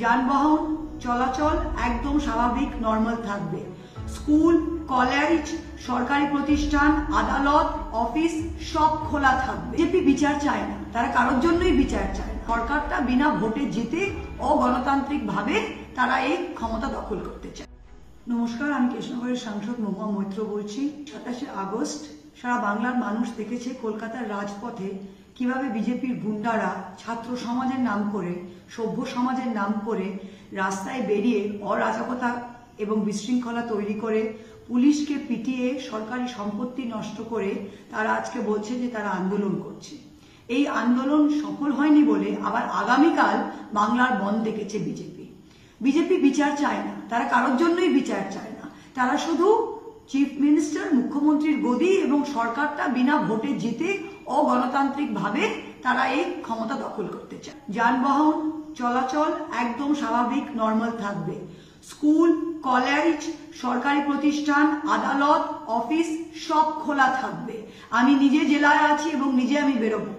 যানবাহন চলাচল একদম স্বাভাবিক নর্মাল থাকবে। স্কুল, কলেজ, সরকারি প্রতিষ্ঠান, আদালত, অফিস সব খোলা থাকবে। বিজেপি বিচার চায় না, তারা কারোর জন্যই বিচার চায় না। সরকারটা বিনা ভোটে জিতে অগণতান্ত্রিক ভাবে তারা এই ক্ষমতা দখল করতে চায়। নমস্কার, আমি কৃষ্ণগড়ের সাংসদ মহুয়া মৈত্র বলছি। 27শে আগস্ট সারা বাংলার মানুষ দেখেছে কলকাতার রাজপথে কিভাবে বিজেপির গুন্ডারা ছাত্র সমাজের নাম করে, সভ্য সমাজের নাম করে রাস্তায় বেরিয়ে অরাজকতা এবং বিশৃঙ্খলা তৈরি করে, পুলিশকে পিটিয়ে সরকারি সম্পত্তি নষ্ট করে তারা আজকে বলছে যে তারা আন্দোলন করছে। এই আন্দোলন সফল হয়নি বলে আবার আগামীকাল বাংলার বন্ধ ডেকেছে বিজেপি। বিজেপি বিচার চায় না, তারা কারোর জন্যই বিচার চায় না। তারা শুধু চিফ মিনিস্টার, মুখ্যমন্ত্রীর গদি এবং সরকারটা বিনা ভোটে জিতে অগণতান্ত্রিক ভাবে তারা এই ক্ষমতা দখল করতে চায়। যানবাহন চলাচল একদম স্বাভাবিক নর্মাল থাকবে। স্কুল, কলেজ, সরকারি প্রতিষ্ঠান, আদালত, অফিস সব খোলা থাকবে। আমি নিজে জেলায় আছি এবং নিজে আমি বেরোবো।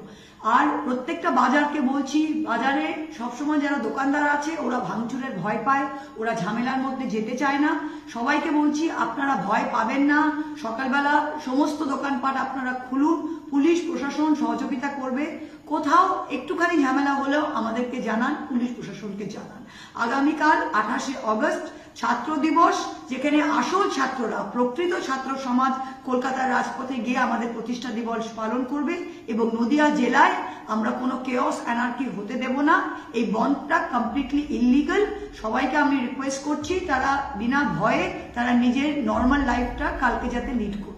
আর প্রত্যেকটা বাজারকে বলছি, বাজারে সবসময় যারা দোকানদার আছে ওরা ভাঙচুরের ভয় পায়, ওরা ঝামেলার মধ্যে যেতে চায় না। সবাইকে বলছি আপনারা ভয় পাবেন না, সকালবেলা সমস্ত দোকানপাট আপনারা খুলুন, পুলিশ প্রশাসন সহযোগিতা করবে। কোথাও একটুখানি ঝামেলা হলেও আমাদেরকে জানান, পুলিশ প্রশাসনকে জানান। আগামীকাল 28শে আগস্ট ছাত্র দিবস, যেখানে আসল ছাত্ররা, প্রকৃত ছাত্র সমাজ কলকাতার রাজপথে গিয়ে আমাদের প্রতিষ্ঠা দিবস পালন করবে এবং নদিয়া জেলায় আমরা কোনো কেওস অ্যানার্কি হতে দেব না। এই বন্ধটা কমপ্লিটলি ইললিগাল। সবাইকে আমি রিকোয়েস্ট করছি তারা বিনা ভয়ে তারা নিজের নর্মাল লাইফটা কালকে যাতে লিড করবে।